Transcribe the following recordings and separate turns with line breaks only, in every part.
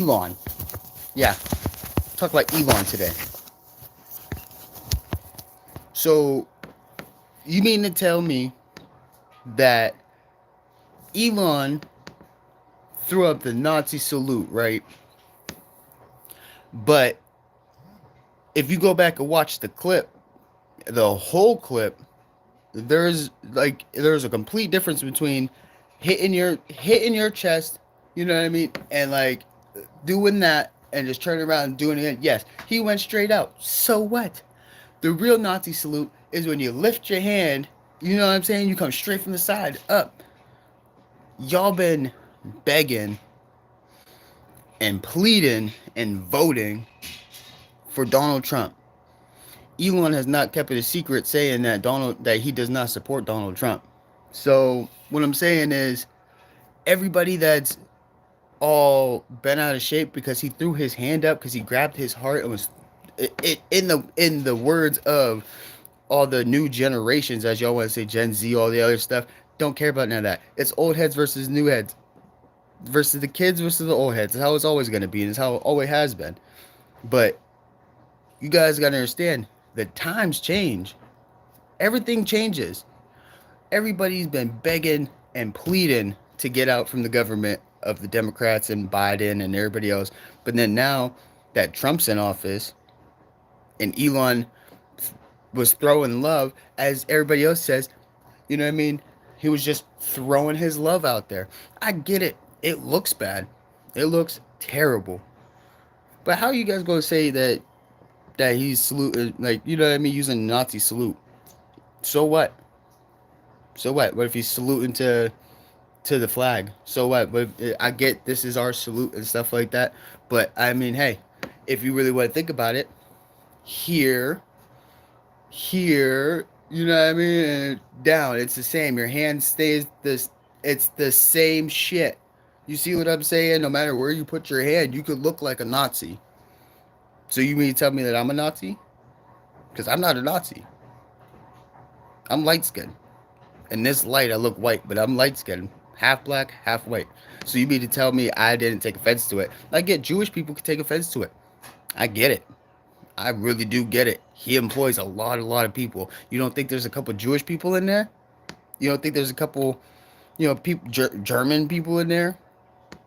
Elon. Yeah, talk about Elon today. So, you mean to tell me that Elon threw up the Nazi salute, right? But if you go back and watch the clip, the whole clip, there's a complete difference between hitting your chest, you know what I mean, and like doing that and just turning around and doing it again. Yes, he went straight out. So what? The real Nazi salute is when you lift your hand, you know what I'm saying? You come straight from the side up. Y'all been begging and pleading and voting for Donald Trump. Elon has not kept it a secret saying that he does not support Donald Trump. So what I'm saying is everybody that's all bent out of shape because he threw his hand up because he grabbed his heart and was in the words of all the new generations, as y'all want to say, Gen Z, all the other stuff, don't care about none of that. It's old heads versus new heads, versus the kids versus the old heads. It's how it's always going to be, and it's how it always has been. But you guys got to understand, the times change. Everything changes. Everybody's been begging and pleading to get out from the government of the Democrats and Biden and everybody else. But then now that Trump's in office and Elon was throwing love, as everybody else says, you know what I mean? He was just throwing his love out there. I get it. It looks bad. It looks terrible. But how are you guys going to say that he's saluting, like, you know what I mean, using Nazi salute? So what? So what? What if he's saluting to the flag? So what? But I get this is our salute and stuff like that. But I mean, hey, if you really want to think about it, here, here, you know what I mean, and down, it's the same. Your hand stays this. It's the same shit. You see what I'm saying? No matter where you put your hand, you could look like a Nazi. So you mean to tell me that I'm a Nazi? Because I'm not a Nazi. I'm light skinned. In this light, I look white, but I'm light skinned, half black, half white. So you mean to tell me I didn't take offense to it? I get Jewish people can take offense to it. I get it. I really do get it. He employs a lot of people. You don't think there's a couple Jewish people in there? You don't think there's a couple, people, German people in there?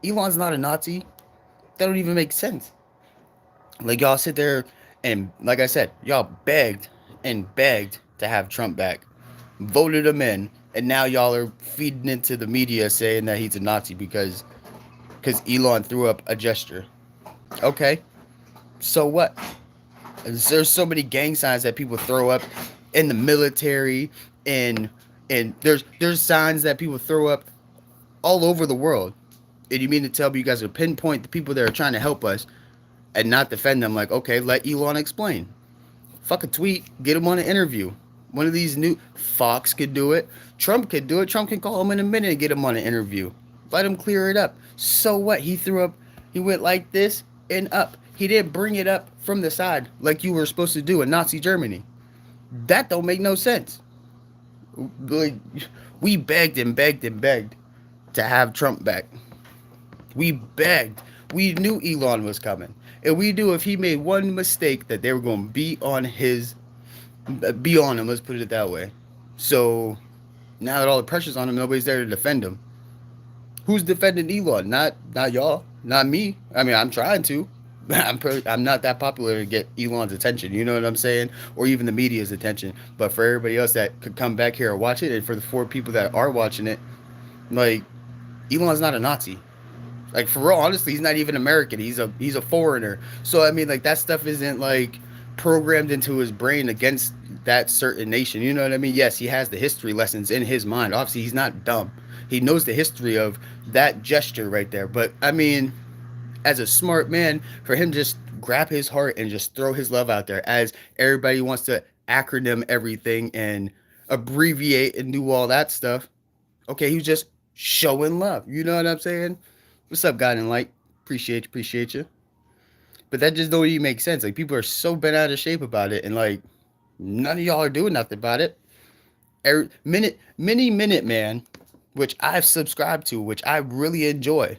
Elon's not a Nazi. That don't even make sense. Like y'all sit there and, like I said, y'all begged and begged to have Trump back, voted him in, and now y'all are feeding into the media saying that he's a Nazi because Elon threw up a gesture. Okay, so what? There's so many gang signs that people throw up in the military, and there's signs that people throw up all over the world. And you mean to tell me you guys are pinpoint the people that are trying to help us and not defend them? Like, okay, let Elon explain. Fuck a tweet, get him on an interview. One of these new Fox could do it. Trump could do it. Trump can call him in a minute and get him on an interview. Let him clear it up. So what? He threw up. He went like this and up. He didn't bring it up from the side like you were supposed to do in Nazi Germany. That don't make no sense. Like, we begged and begged and begged to have Trump back. We begged. We knew Elon was coming. And we knew if he made one mistake that they were going to be on him, let's put it that way. So now that all the pressure's on him, nobody's there to defend him. Who's defending Elon? Not y'all, not me. I mean, I'm trying to. I'm not that popular to get Elon's attention. You know what I'm saying? Or even the media's attention. But for everybody else that could come back here and watch it, and for the 4 people that are watching it, like, Elon's not a Nazi. Like, for real, honestly, he's not even American. He's a foreigner. So I mean, like, that stuff isn't like programmed into his brain against that certain nation. You know what I mean? Yes, he has the history lessons in his mind. Obviously, he's not dumb. He knows the history of that gesture right there. But I mean, as a smart man, for him to just grab his heart and just throw his love out there, as everybody wants to acronym everything and abbreviate and do all that stuff. Okay, he was just showing love. You know what I'm saying? What's up, God in Light? Appreciate you. But that just don't even make sense. Like, people are so bent out of shape about it, and like, none of y'all are doing nothing about it. Minute Man, which I've subscribed to, which I really enjoy.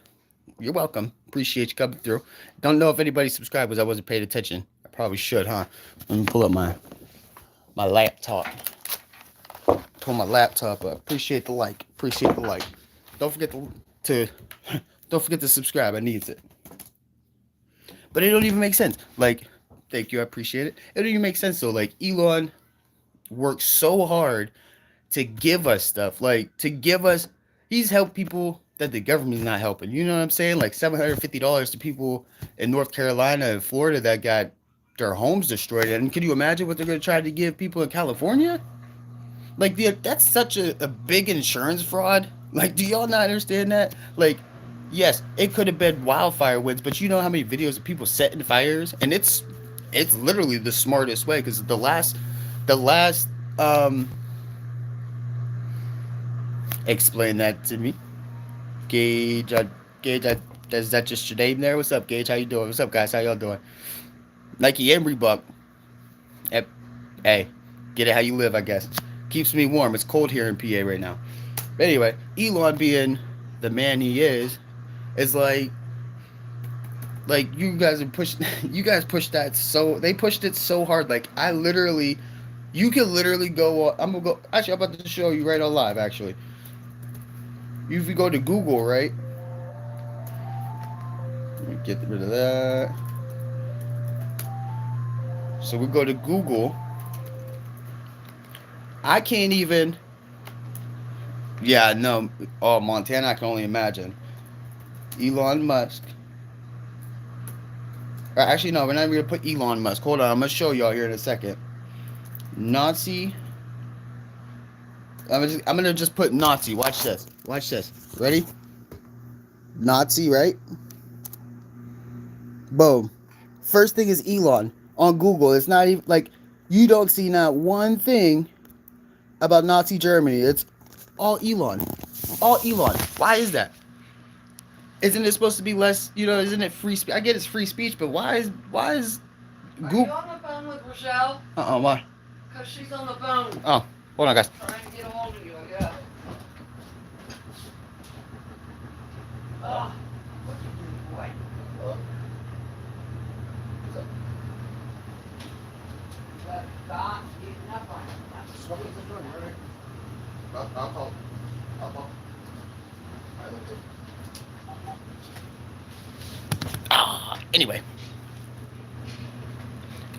You're welcome. Appreciate you coming through. Don't know if anybody subscribed because I wasn't paying attention. I probably should, huh? Let me pull up my laptop. Pull my laptop up. Appreciate the like. Appreciate the like. Don't forget to don't forget to subscribe. I needs it. But it don't even make sense. Like, thank you, I appreciate it. It don't even make sense though. Like Elon works so hard to give us stuff. Like to give us, he's helped people that the government's not helping. You know what I'm saying? Like $750 to people in North Carolina and Florida that got their homes destroyed. And can you imagine what they're going to try to give people in California? Like that's such a big insurance fraud. Like, do y'all not understand that? Like, yes, it could have been wildfire winds, but you know how many videos of people setting fires, and it's literally the smartest way because the last explain that to me, Gage. Is that just your name there? What's up, Gage? How you doing? What's up, guys? How y'all doing? Nike and Reebok. Hey, get it how you live, I guess. Keeps me warm. It's cold here in PA right now. But anyway, Elon being the man he is like you guys are pushing. You guys pushed that so they pushed it so hard. Like you can literally go. I'm gonna go. Actually, I'm about to show you right on live. Actually, if you go to Google, right? Let me get rid of that. So we go to Google. I can't even. Yeah, no. Oh, Montana, I can only imagine. Elon Musk. Actually, no, we're not even going to put Elon Musk. Hold on, I'm going to show y'all here in a second. Nazi. I'm going to just put Nazi. Watch this. Watch this. Ready? Nazi, right? Boom. First thing is Elon on Google. It's not even like you don't see not one thing about Nazi Germany. It's all Elon. All Elon. Why is that? Isn't it supposed to be less, isn't it free speech? I get it's free speech, but why is
Google? Are you on the phone with Rochelle?
Why?
Because she's on the phone.
Oh, hold on, guys.
Trying to get a hold of you, I guess. Oh, what you doing, boy? Stop getting up on it.
What is it doing, right? I'll call.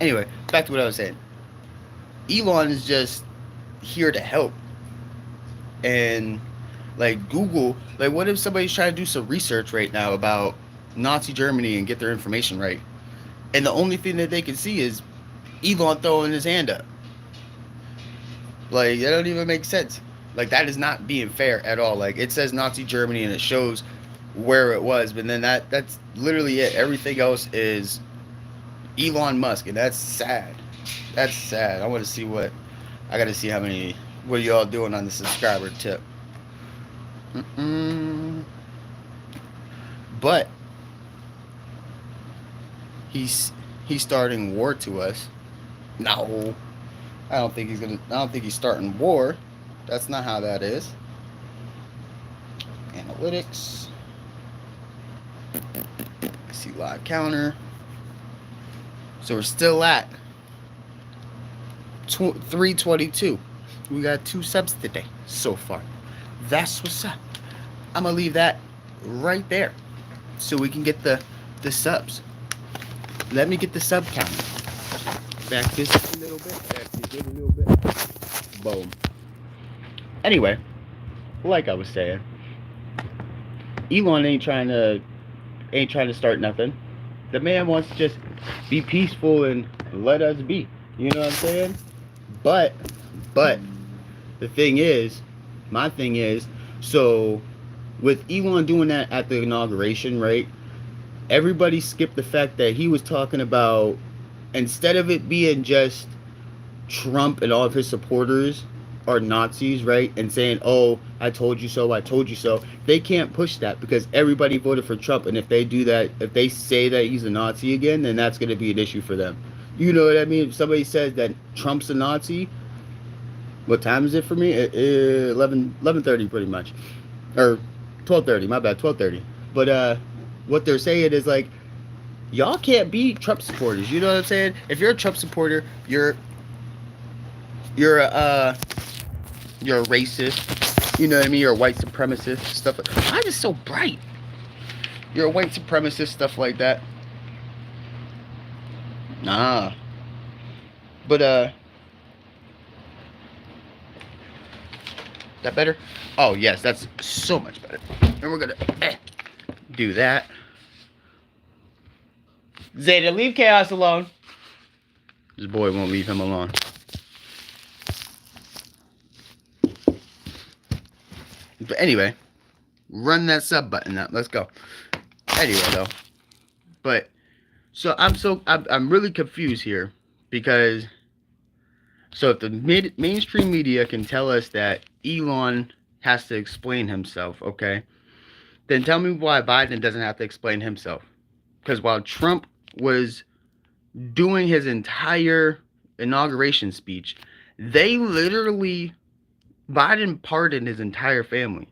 Anyway, back to what I was saying. Elon is just here to help. And like Google, like what if somebody's trying to do some research right now about Nazi Germany and get their information right? And the only thing that they can see is Elon throwing his hand up. Like, that don't even make sense. Like, that is not being fair at all. Like, it says Nazi Germany and it shows where it was, but then that's literally it. Everything else is Elon Musk, and that's sad. That's sad. I want to see what are y'all doing on the subscriber tip? But he's starting war to us. No, I don't think he's starting war. That's not how that is. Analytics. See live counter. So we're still at 322. We got 2 subs today so far. That's what's up. I'm gonna leave that right there so we can get the subs. Let me get the sub count. Back this a little bit. Boom. Anyway, like I was saying, Elon ain't trying to start nothing. The man wants to just be peaceful and let us be. You know what I'm saying? But the thing is, my thing is, so with Elon doing that at the inauguration, right? Everybody skipped the fact that he was talking about, instead of it being just Trump and all of his supporters are Nazis, right? And saying, oh, I told you so, they can't push that because everybody voted for Trump. And if they do that, if they say that he's a Nazi again, then that's going to be an issue for them. You know what I mean? If somebody says that Trump's a Nazi, what time is it for me? 11:30 pretty much. Or 12:30, my bad, 12:30. But what they're saying is like, y'all can't be Trump supporters. You know what I'm saying? If you're a Trump supporter, you're you're a racist. You know what I mean? You're a white supremacist. Stuff like, why is it so bright? You're a white supremacist, stuff like that. Nah. But that better? Oh yes, that's so much better. And we're gonna do that. Zeta, leave Chaos alone. This boy won't leave him alone. But anyway, run that sub button up. Let's go. Anyway, though. But so I'm really confused here because so if the mainstream media can tell us that Elon has to explain himself, okay, then tell me why Biden doesn't have to explain himself. Because while Trump was doing his entire inauguration speech, they literally, Biden pardoned his entire family,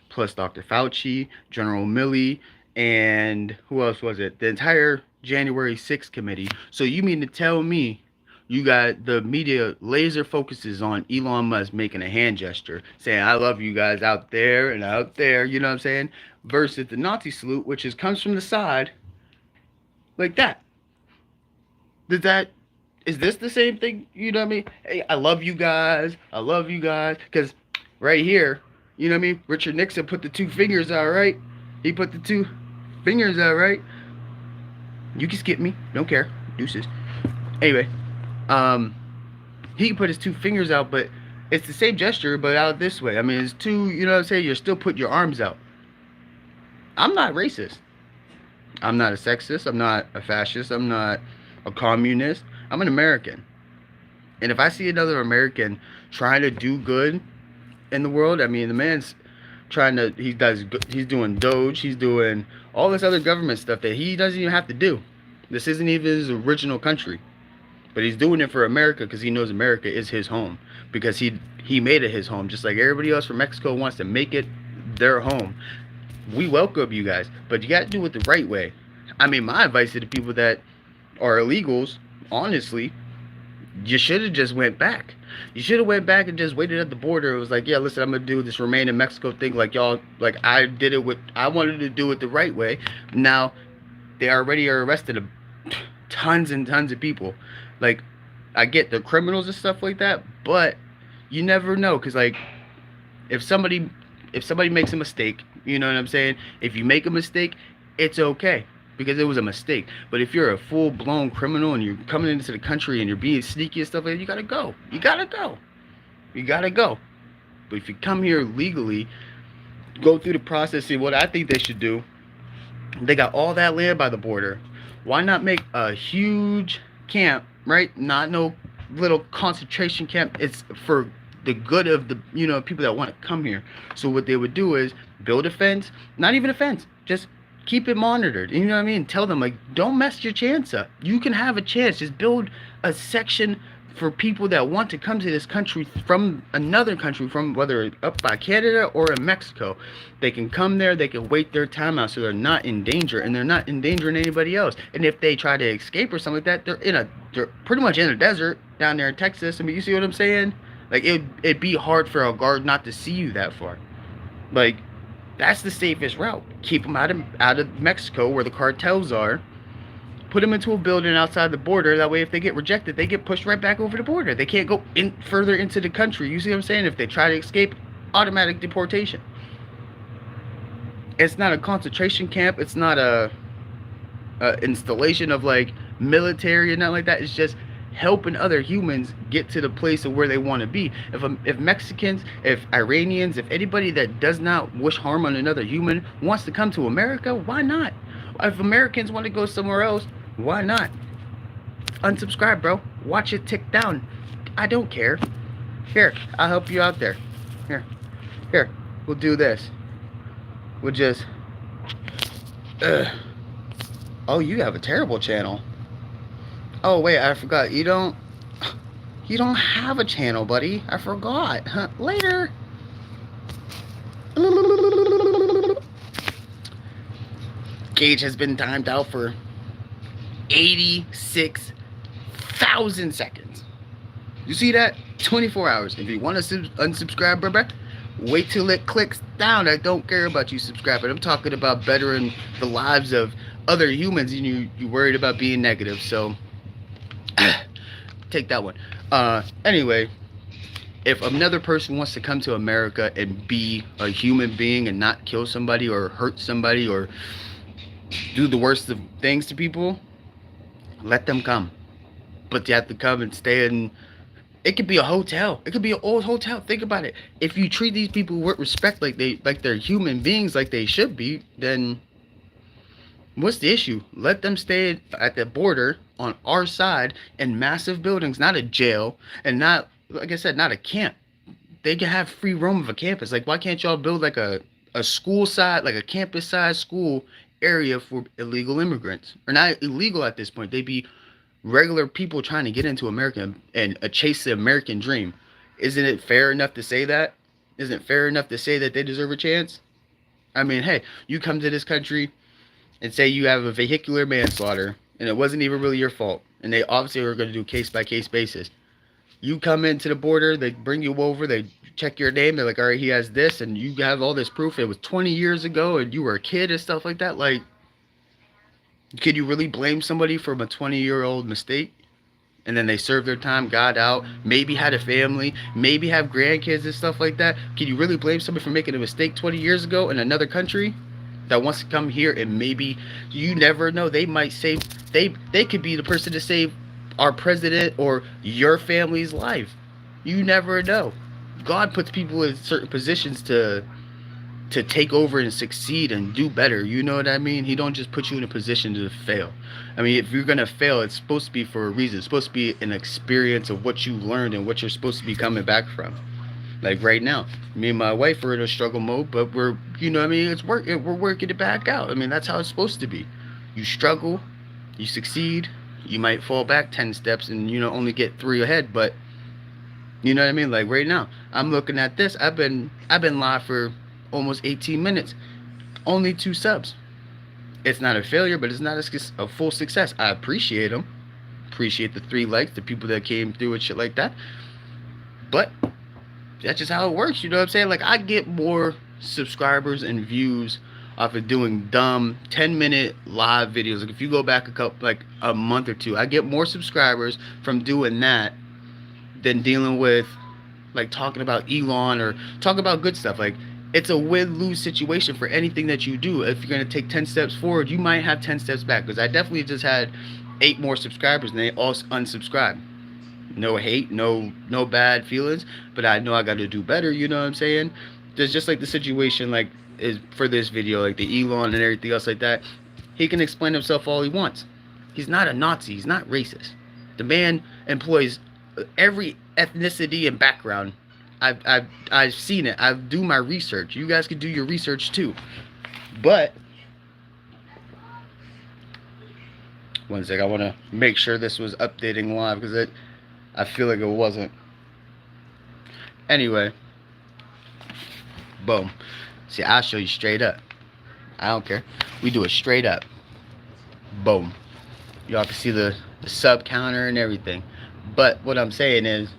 plus Dr. Fauci, General Milley, and who else was it? The entire January 6th committee. So you mean to tell me you got the media laser focuses on Elon Musk making a hand gesture, saying, I love you guys out there and out there, you know what I'm saying? Versus the Nazi salute, which comes from the side, like that. Is this the same thing? You know what I mean? Hey, I love you guys. I love you guys. Because right here, you know what I mean? Richard Nixon put the two fingers out, right? He put the two fingers out, right? You can skip me. Don't care. Deuces. Anyway, he put his two fingers out, but it's the same gesture, but out this way. I mean, it's two, you know what I'm saying? You're still putting your arms out. I'm not racist. I'm not a sexist. I'm not a fascist. I'm not a communist. I'm an American. And if I see another American trying to do good in the world, I mean, the man's trying to, he's doing Doge, he's doing all this other government stuff that he doesn't even have to do. This isn't even his original country. But he's doing it for America because he knows America is his home. Because he made it his home. Just like everybody else from Mexico wants to make it their home. We welcome you guys. But you got to do it the right way. I mean, my advice to the people that are illegals, honestly, you should have just went back. You should have went back and just waited at the border. It was like, yeah, listen, I'm going to do this remain in Mexico thing like y'all, like I did it with, I wanted to do it the right way. Now, they already are arrested tons and tons of people. Like, I get the criminals and stuff like that, but you never know, because like if somebody makes a mistake, you know what I'm saying, if you make a mistake, it's okay because it was a mistake. But if you're a full-blown criminal and you're coming into the country and you're being sneaky and stuff like that, you gotta go. But if you come here legally, go through the process. See, what I think they should do, they got all that land by the border, why not make a huge camp, right? Not no little concentration camp. It's for the good of the, you know, people that want to come here. So what they would do is build a fence, not even a fence, just keep it monitored. You know what I mean? Tell them, like, don't mess your chance up. You can have a chance. Just build a section for people that want to come to this country from another country, from whether up by Canada or in Mexico. They can come there, they can wait their time out so they're not in danger, and they're not endangering anybody else. And if they try to escape or something like that, they're pretty much in a desert down there in Texas. I mean, you see what I'm saying? Like, it'd be hard for a guard not to see you that far. Like, that's the safest route. Keep them out of Mexico where the cartels are. Put them into a building outside the border. That way, if they get rejected, they get pushed right back over the border. They can't go in further into the country. You see what I'm saying? If they try to escape, automatic deportation. It's not a concentration camp. It's not a installation of like military and nothing like that. It's just helping other humans get to the place of where they want to be. If Mexicans, if Iranians, if anybody that does not wish harm on another human wants to come to America, why not? If Americans want to go somewhere else, why not? Unsubscribe, bro. Watch it tick down. I don't care. Here, I'll help you out there. Here, we'll do this. We'll just oh, you have a terrible channel. Oh wait, I forgot. You don't have a channel, buddy. I forgot. Later. gauge has been timed out for 86,000 seconds. You see that? 24 hours. If you want to unsubscribe, brother, wait till it clicks down. I don't care about you subscribing. I'm talking about bettering the lives of other humans, and you worried about being negative. So take that one. Anyway, if another person wants to come to America and be a human being and not kill somebody or hurt somebody or do the worst of things to people, let them come. But you have to come and stay in. It could be a hotel. It could be an old hotel. Think about it. If you treat these people with respect, like they're human beings, like they should be, then what's the issue? Let them stay at the border on our side in massive buildings, not a jail, and not, like I said, not a camp. They can have free roam of a campus. Like, why can't y'all build like a school side, like a campus size school area for illegal immigrants? Or not illegal at this point. They'd be regular people trying to get into America and chase the American dream. Isn't it fair enough to say that? Isn't it fair enough to say that they deserve a chance? I mean, hey, you come to this country and say you have a vehicular manslaughter and it wasn't even really your fault, and they obviously are going to do case by case basis. You come into the border, they bring you over, they check your name, they're like, all right, he has this, and you have all this proof. It was 20 years ago and you were a kid and stuff like that. Like, could you really blame somebody from a 20-year-old mistake? And then they served their time, got out, maybe had a family, maybe have grandkids and stuff like that. Can you really blame somebody for making a mistake 20 years ago in another country that wants to come here and maybe, you never know, they might save, they could be the person to save our president or your family's life. You never know. God puts people in certain positions to take over and succeed and do better. You know what I mean? He don't just put you in a position to fail. I mean, if you're gonna fail, it's supposed to be for a reason. It's supposed to be an experience of what you learned and what you're supposed to be coming back from. Like right now, me and my wife are in a struggle mode, but we're, you know what I mean, we're working it back out. I mean, that's how it's supposed to be. You struggle, you succeed, you might fall back 10 steps and, you know, only get 3 ahead, but you know what I mean? Like right now, I'm looking at this. I've been live for almost 18 minutes, only 2 subs. It's not a failure, but it's not a full success. I appreciate them, appreciate the 3 likes, the people that came through and shit like that, but that's just how it works. You know what I'm saying? Like, I get more subscribers and views off of doing dumb 10-minute live videos. Like, if you go back a month or 2, I get more subscribers from doing that than dealing with, like, talking about Elon or talking about good stuff. Like, it's a win-lose situation for anything that you do. If you're going to take 10 steps forward, you might have 10 steps back. Because I definitely just had 8 more subscribers and they all unsubscribed. No hate, no bad feelings, but I know I got to do better. You know what I'm saying? There's just like the situation, like, is for this video, like the Elon and everything else like that. He can explain himself all he wants. He's not a Nazi. He's not racist. The man employs every ethnicity and background. I've seen it. I do my research. You guys can do your research too. But one sec, I want to make sure this was updating live because I feel like it wasn't. Anyway, boom. See, I'll show you straight up. I don't care. We do it straight up. Boom. Y'all can see the sub counter and everything. But what I'm saying is,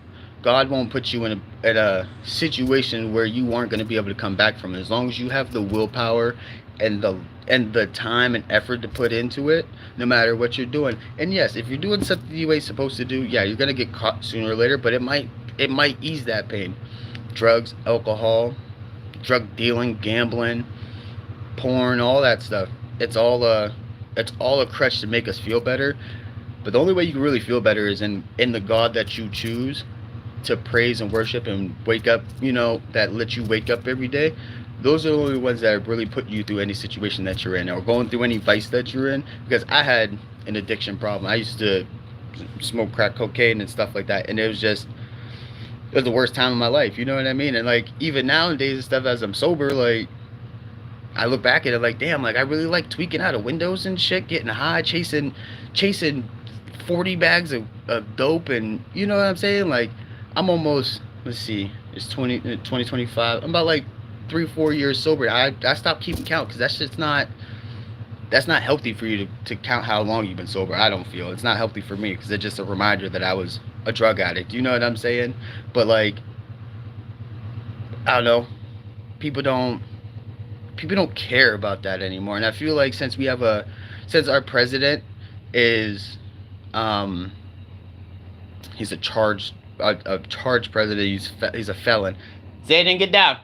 God won't put you in a situation where you aren't going to be able to come back from it. As long as you have the willpower and the time and effort to put into it, no matter what you're doing. And yes, if you're doing something you ain't supposed to do, yeah, you're going to get caught sooner or later, but it might ease that pain. Drugs, alcohol, drug dealing, gambling, porn, all that stuff. It's all a crutch to make us feel better. But the only way you can really feel better is in the God that you choose to praise and worship and wake up, you know, that lets you wake up every day. Those are the only ones that really put you through any situation that you're in or going through any vice that you're in. Because I had an addiction problem. I used to smoke crack cocaine and stuff like that, and it was the worst time of my life, you know what I mean? And like, even nowadays and stuff, as I'm sober, like, I look back at it like, damn, like, I really like tweaking out of windows and shit, getting high, chasing 40 bags of dope, and you know what I'm saying? Like, I'm almost, let's see, it's 2025. I'm about like 3-4 years sober. I stopped keeping count because that's just not, that's not healthy for you to count how long you've been sober. I don't feel it's not healthy for me because it's just a reminder that I was a drug addict. You know what I'm saying? But like, I don't know. People don't people don't care about that anymore. And I feel like since our president is um he's a charged president. He's a felon. Zayden, get down.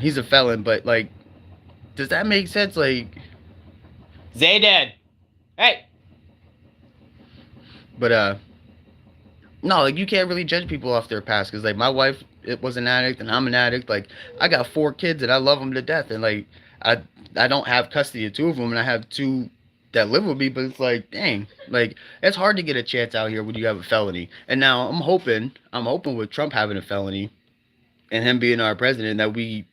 He's a felon, but like, does that make sense? Like, Zayden, hey. But no, like you can't really judge people off their past because like my wife it was an addict and I'm an addict. Like I got 4 kids and I love them to death, and like I I don't have custody of 2 of them, and I have 2 that live with me. But it's like, dang, like it's hard to get a chance out here when you have a felony. And now I'm hoping with Trump having a felony and him being our president that we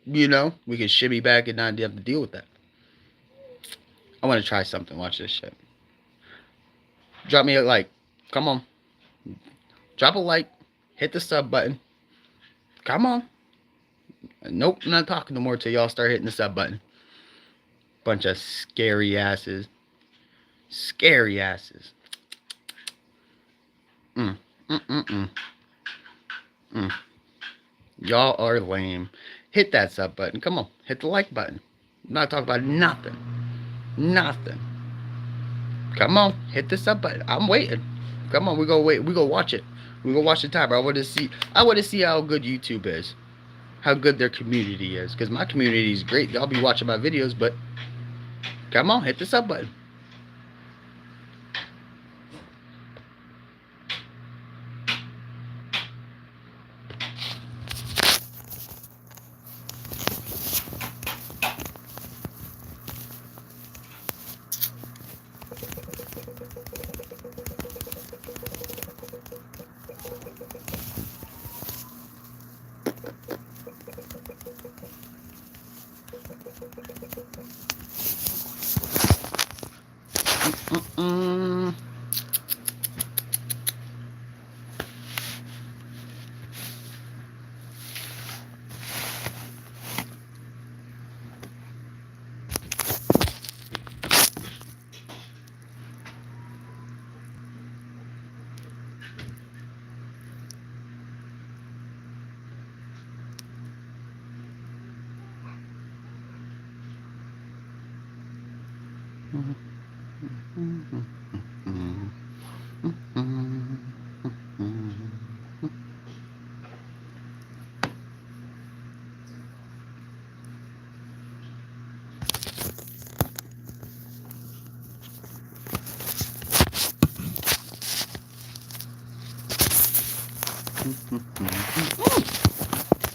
can shimmy back and not have to deal with that. I want to try something. Watch this shit. Drop me a like. Come on. Drop a like. Hit the sub button. Come on. Nope, I'm not talking no more till y'all start hitting the sub button. Bunch of scary asses. Scary asses. Mm. Mm-mm-mm. Mm. Y'all are lame. Hit that sub button. Come on. Hit the like button. I'm not talking about nothing. Nothing. Come on. Hit the sub button. I'm waiting. Come on. We go wait. We go watch it. We go watch the timer. I want to see how good YouTube is. How good their community is. Because my community is great. Y'all be watching my videos, but come on. Hit the sub button. Mm-mm.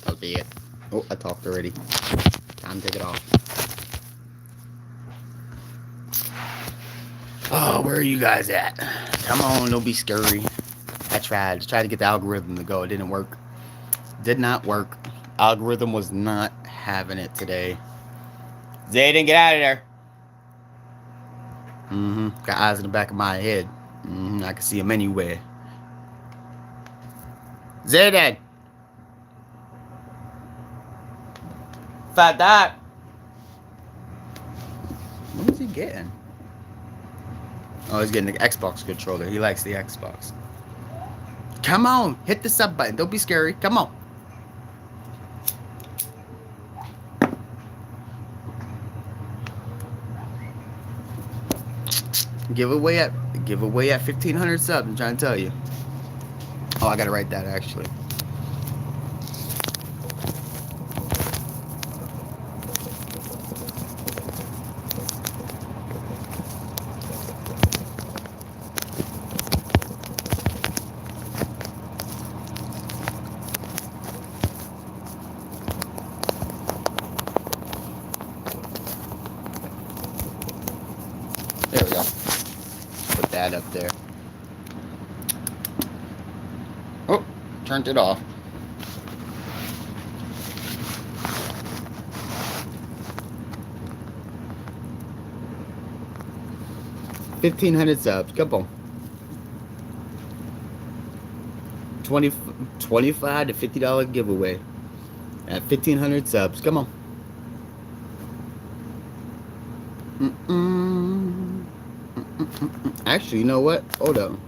That'll be it. Oh, I talked already. Time to take it off. Oh, where are you guys at? Come on, don't be scary. I tried to get the algorithm to go. It didn't work. Did not work. Algorithm was not having it today. Zayden, get out of there. Got eyes in the back of my head. I can see them anywhere. Zayden. Fat that. What is he getting? Oh, he's getting the Xbox controller. He likes the Xbox. Come on. Hit the sub button. Don't be scary. Come on. Give away at 1,500 subs. I'm trying to tell you. Oh, I gotta write that actually. There we go. Put that up there. Oh, turned it off. $1,500 subs. Come on. 25 to $50 giveaway at 1,500 subs. Come on. Mm-mm. Actually, you know what? Hold on.